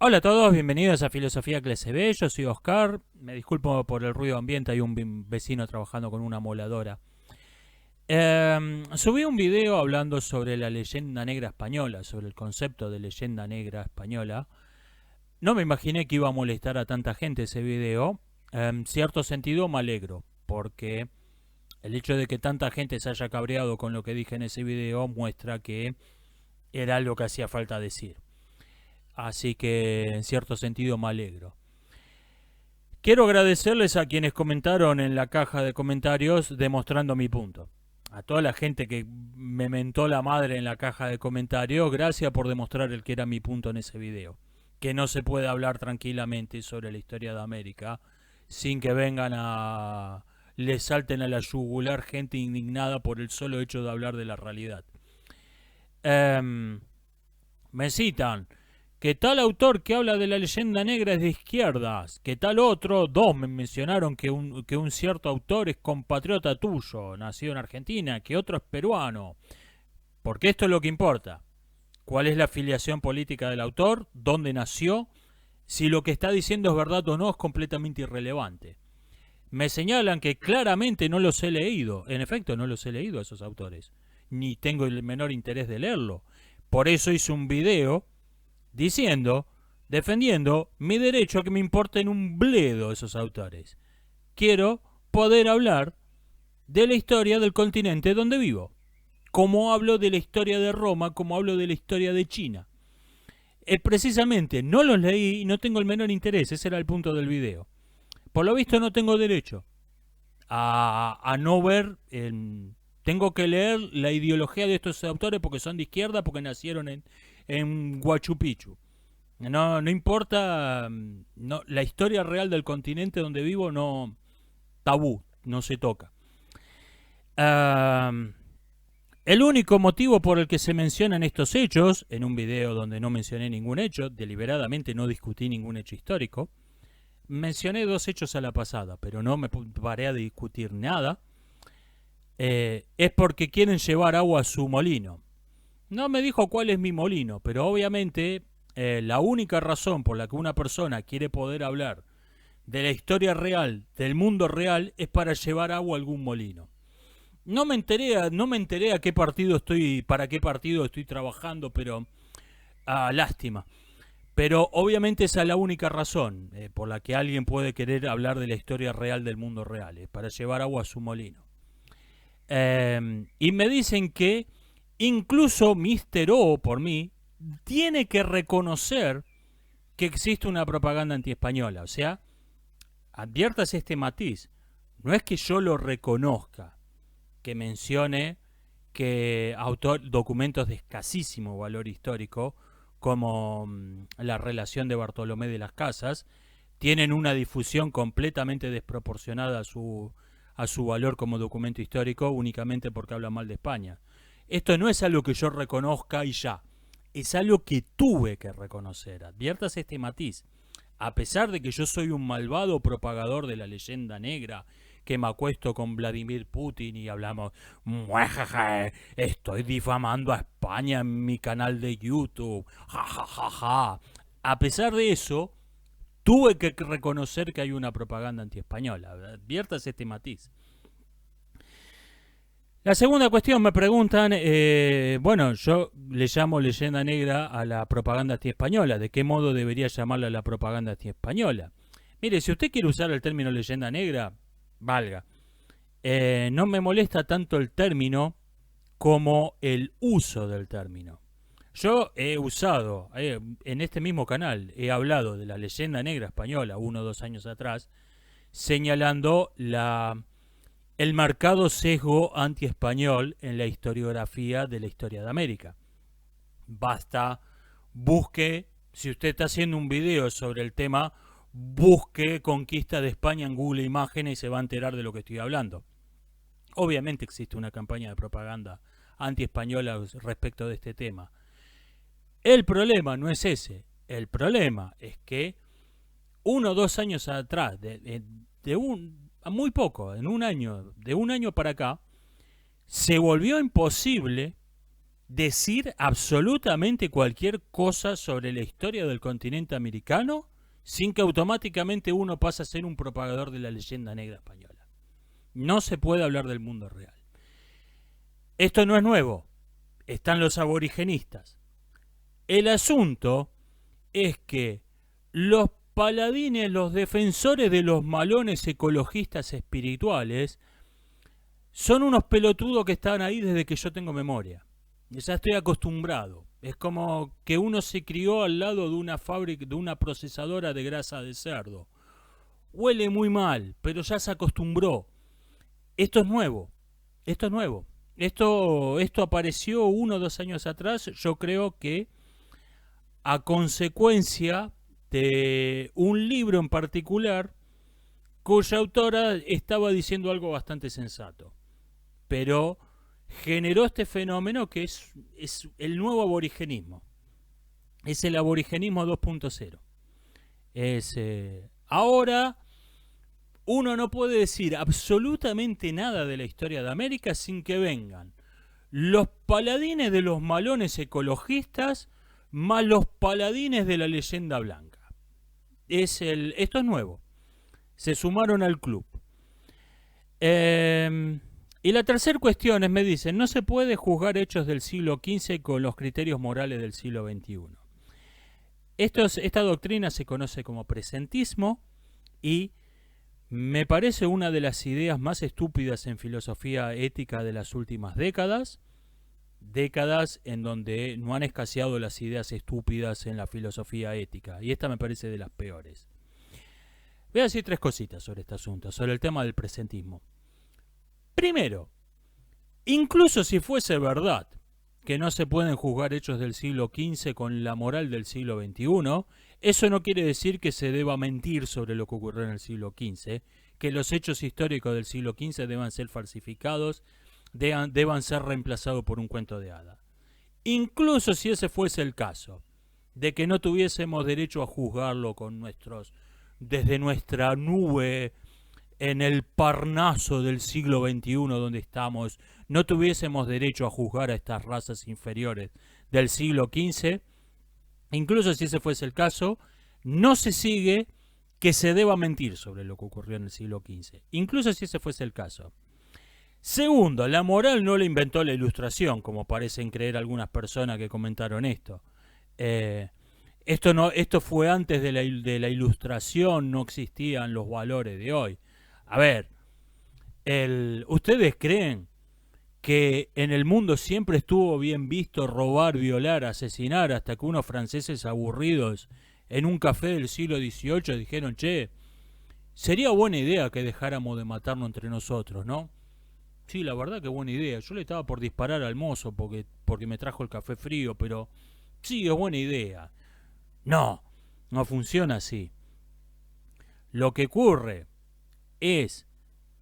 Hola a todos, bienvenidos a Filosofía Clase B, yo soy Oscar, me disculpo por el ruido ambiente, hay un vecino trabajando con una moladora. Subí un video hablando sobre la leyenda negra española, sobre el concepto de leyenda negra española. No me imaginé que iba a molestar a tanta gente ese video. En cierto sentido me alegro, porque el hecho de que tanta gente se haya cabreado con lo que dije en ese video muestra que era lo que hacía falta decir. Así que en cierto sentido me alegro. Quiero agradecerles a quienes comentaron en la caja de comentarios demostrando mi punto. A toda la gente que me mentó la madre en la caja de comentarios, gracias por demostrar el que era mi punto en ese video. Que no se puede hablar tranquilamente sobre la historia de América sin que vengan a... le salten a la yugular gente indignada por el solo hecho de hablar de la realidad. Me citan que tal autor que habla de la leyenda negra es de izquierdas, que tal otro, dos me mencionaron que un cierto autor es compatriota tuyo, nacido en Argentina, que otro es peruano, porque esto es lo que importa. ¿Cuál es la afiliación política del autor? ¿Dónde nació? Si lo que está diciendo es verdad o no es completamente irrelevante. Me señalan que claramente no los he leído. En efecto, no los he leído a esos autores. Ni tengo el menor interés de leerlo. Por eso hice un video diciendo, defendiendo mi derecho a que me importen un bledo esos autores. Quiero poder hablar de la historia del continente donde vivo. Como hablo de la historia de Roma, como hablo de la historia de China. Precisamente no los leí y no tengo el menor interés, ese era el punto del video. Por lo visto no tengo derecho a no ver, tengo que leer la ideología de estos autores porque son de izquierda, porque nacieron en Huachu Picchu. No importa, no, la historia real del continente donde vivo no, tabú, no se toca. El único motivo por el que se mencionan estos hechos, en un video donde no mencioné ningún hecho, deliberadamente no discutí ningún hecho histórico, mencioné dos hechos a la pasada, pero no me paré a discutir nada, es porque quieren llevar agua a su molino. No me dijo cuál es mi molino, pero obviamente la única razón por la que una persona quiere poder hablar de la historia real, del mundo real, es para llevar agua a algún molino. No me enteré a qué partido estoy, para qué partido estoy trabajando, pero lástima. Pero obviamente esa es la única razón por la que alguien puede querer hablar de la historia real del mundo real, es para llevar agua a su molino. Y me dicen que incluso Mr. O, por mí, tiene que reconocer que existe una propaganda antiespañola. O sea, adviertas este matiz. No es que yo lo reconozca, que mencione que documentos de escasísimo valor histórico, como la relación de Bartolomé de las Casas, tienen una difusión completamente desproporcionada a su valor como documento histórico únicamente porque habla mal de España. Esto no es algo que yo reconozca y ya, es algo que tuve que reconocer. Adviertas este matiz. A pesar de que yo soy un malvado propagador de la leyenda negra, que me acuesto con Vladimir Putin y hablamos, estoy difamando a España en mi canal de YouTube, ja. A pesar de eso, tuve que reconocer que hay una propaganda antiespañola. Adviertas este matiz. La segunda cuestión me preguntan, bueno, yo le llamo leyenda negra a la propaganda antiespañola. ¿De qué modo debería llamarla la propaganda antiespañola? Mire, si usted quiere usar el término leyenda negra, valga. No me molesta tanto el término como el uso del término. Yo he usado, en este mismo canal, he hablado de la leyenda negra española 1 o 2 años atrás, señalando el marcado sesgo anti-español en la historiografía de la historia de América. Basta, busque, si usted está haciendo un video sobre el tema, busque Conquista de España en Google Imágenes y se va a enterar de lo que estoy hablando. Obviamente existe una campaña de propaganda anti-española respecto de este tema. El problema no es ese. El problema es que 1 o 2 años atrás, muy poco, de un año para acá, se volvió imposible decir absolutamente cualquier cosa sobre la historia del continente americano sin que automáticamente uno pase a ser un propagador de la leyenda negra española. No se puede hablar del mundo real. Esto no es nuevo. Están los aborigenistas. El asunto es que los paladines, los defensores de los malones ecologistas espirituales, son unos pelotudos que están ahí desde que yo tengo memoria. Ya estoy acostumbrado. Es como que uno se crió al lado de una fábrica, de una procesadora de grasa de cerdo. Huele muy mal, pero ya se acostumbró. Esto es nuevo. Esto es nuevo. Esto apareció 1 o 2 años atrás. Yo creo que a consecuencia de un libro en particular cuya autora estaba diciendo algo bastante sensato, pero generó este fenómeno que es el nuevo aborigenismo. Es el aborigenismo 2.0. Ahora uno no puede decir absolutamente nada de la historia de América sin que vengan los paladines de los malones ecologistas más los paladines de la leyenda blanca. Esto es nuevo. Se sumaron al club. Y la tercera cuestión es, me dicen, no se puede juzgar hechos del siglo XV con los criterios morales del siglo XXI. Esta doctrina se conoce como presentismo y me parece una de las ideas más estúpidas en filosofía ética de las últimas décadas. Décadas en donde no han escaseado las ideas estúpidas en la filosofía ética. Y esta me parece de las peores. Voy a decir 3 cositas sobre este asunto, sobre el tema del presentismo. Primero, incluso si fuese verdad que no se pueden juzgar hechos del siglo XV con la moral del siglo XXI, eso no quiere decir que se deba mentir sobre lo que ocurrió en el siglo XV, que los hechos históricos del siglo XV deban ser falsificados, deban ser reemplazados por un cuento de hada. Incluso si ese fuese el caso, de que no tuviésemos derecho a juzgarlo desde nuestra nube en el Parnaso del siglo XXI donde estamos, no tuviésemos derecho a juzgar a estas razas inferiores del siglo XV, incluso si ese fuese el caso, no se sigue que se deba mentir sobre lo que ocurrió en el siglo XV, incluso si ese fuese el caso. Segundo, la moral no la inventó la Ilustración, como parecen creer algunas personas que comentaron esto. Esto fue antes de la Ilustración, no existían los valores de hoy. A ver, ¿ustedes creen que en el mundo siempre estuvo bien visto robar, violar, asesinar, hasta que unos franceses aburridos en un café del siglo XVIII dijeron, che, sería buena idea que dejáramos de matarnos entre nosotros, ¿no? Sí, la verdad que buena idea. Yo le estaba por disparar al mozo porque me trajo el café frío, pero sí, es buena idea. No, no funciona así. Lo que ocurre es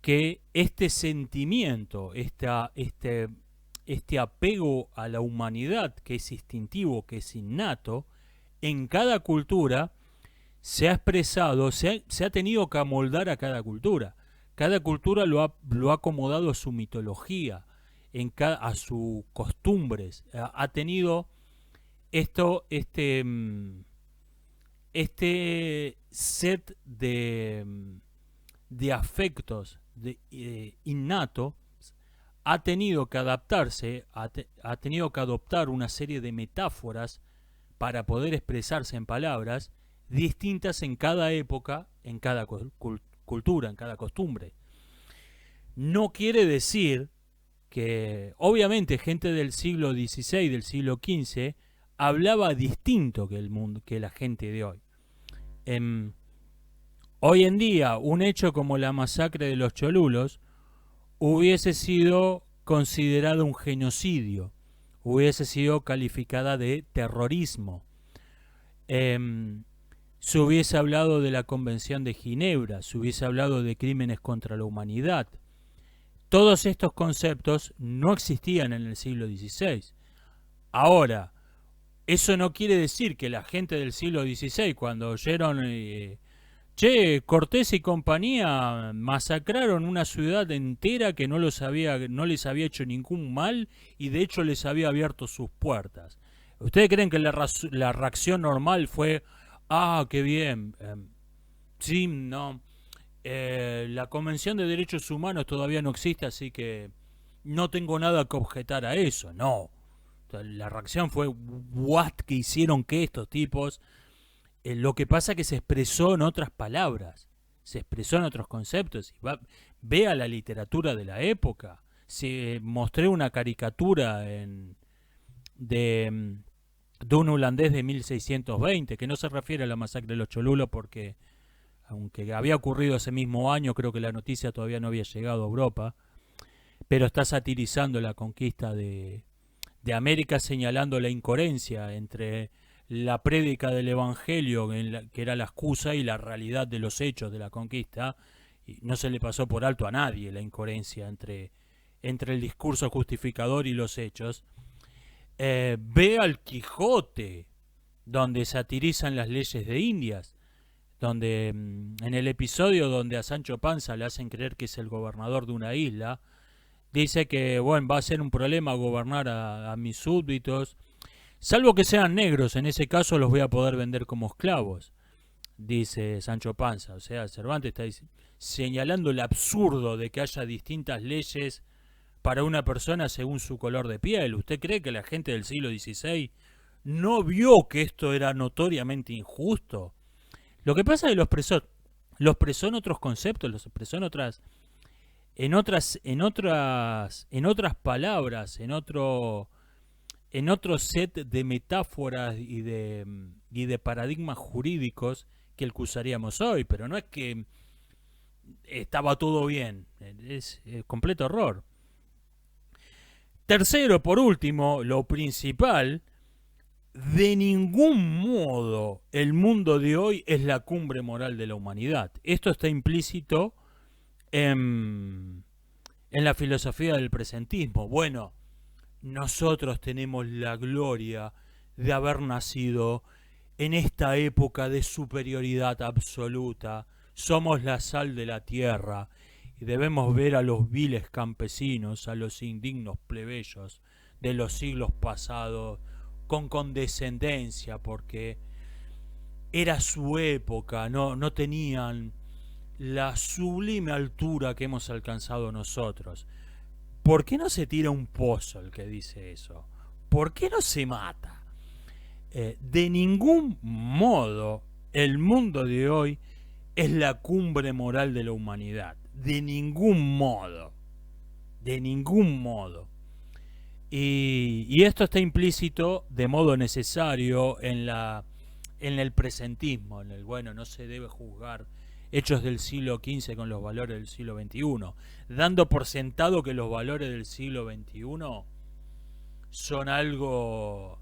que este sentimiento, este apego a la humanidad que es instintivo, que es innato, en cada cultura se ha expresado, se ha tenido que amoldar a cada cultura. Cada cultura lo ha acomodado a su mitología, a sus costumbres. Ha tenido este set de afectos innato, ha tenido que adaptarse, ha tenido que adoptar una serie de metáforas para poder expresarse en palabras distintas en cada época, en cada cultura, en cada costumbre. No quiere decir que, obviamente, gente del siglo XVI, del siglo XV, hablaba distinto que la gente de hoy. Hoy en día, un hecho como la masacre de los Cholulos hubiese sido considerado un genocidio, hubiese sido calificada de terrorismo. Se hubiese hablado de la Convención de Ginebra, se hubiese hablado de crímenes contra la humanidad. Todos estos conceptos no existían en el siglo XVI. Ahora, eso no quiere decir que la gente del siglo XVI, cuando oyeron, Che, Cortés y compañía masacraron una ciudad entera que no les había hecho ningún mal y de hecho les había abierto sus puertas. ¿Ustedes creen que la reacción normal fue, ah, qué bien? Sí, no. La Convención de Derechos Humanos todavía no existe, así que no tengo nada que objetar a eso. No. O sea, la reacción fue, ¿what? ¿Qué hicieron que estos tipos? Lo que pasa es que se expresó en otras palabras, se expresó en otros conceptos. Vea la literatura de la época. Mostré una caricatura de un holandés de 1620, que no se refiere a la masacre de los Cholulos porque, aunque había ocurrido ese mismo año, creo que la noticia todavía no había llegado a Europa, pero está satirizando la conquista de América, señalando la incoherencia entre la prédica del Evangelio, que era la excusa, y la realidad de los hechos de la conquista. Y no se le pasó por alto a nadie la incoherencia entre el discurso justificador y los hechos. Ve al Quijote, donde satirizan las leyes de Indias, donde en el episodio donde a Sancho Panza le hacen creer que es el gobernador de una isla, dice que bueno, va a ser un problema gobernar a mis súbditos, salvo que sean negros, en ese caso los voy a poder vender como esclavos, dice Sancho Panza. O sea, Cervantes está señalando el absurdo de que haya distintas leyes para una persona según su color de piel. ¿Usted cree que la gente del siglo XVI no vio que esto era notoriamente injusto? Lo que pasa es que los expresó en otros conceptos, los expresó en otras palabras, en otro set de metáforas y de paradigmas jurídicos que el que usaríamos hoy, pero no es que estaba todo bien, es completo error. Tercero, por último, lo principal, de ningún modo el mundo de hoy es la cumbre moral de la humanidad. Esto está implícito en la filosofía del presentismo. Bueno, nosotros tenemos la gloria de haber nacido en esta época de superioridad absoluta. Somos la sal de la tierra y debemos ver a los viles campesinos, a los indignos plebeyos de los siglos pasados con condescendencia, porque era su época, no tenían la sublime altura que hemos alcanzado nosotros. ¿Por qué no se tira un pozo el que dice eso? ¿Por qué no se mata? De ningún modo el mundo de hoy es la cumbre moral de la humanidad. De ningún modo. De ningún modo. Y esto está implícito de modo necesario en el presentismo, en el bueno, no se debe juzgar hechos del siglo XV con los valores del siglo XXI, dando por sentado que los valores del siglo XXI son algo,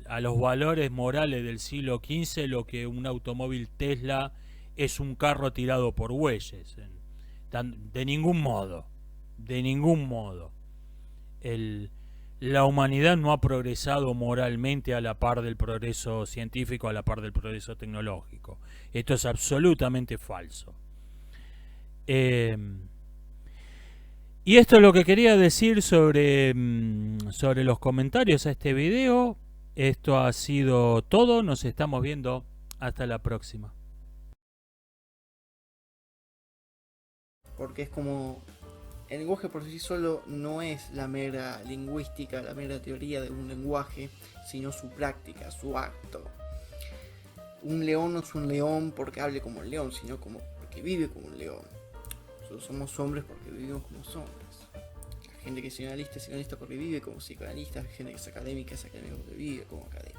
a los valores morales del siglo XV lo que un automóvil Tesla es un carro tirado por bueyes. De ningún modo, de ningún modo. La humanidad no ha progresado moralmente a la par del progreso científico, a la par del progreso tecnológico. Esto es absolutamente falso. Y esto es lo que quería decir sobre los comentarios a este video. Esto ha sido todo. Nos estamos viendo. Hasta la próxima. Porque es como el lenguaje por sí solo no es la mera lingüística, la mera teoría de un lenguaje, sino su práctica, su acto. Un león no es un león porque hable como un león, sino porque vive como un león. Nosotros somos hombres porque vivimos como hombres. La gente que es psicoanalista porque vive como psicoanalista, la gente que es académica porque vive como académica.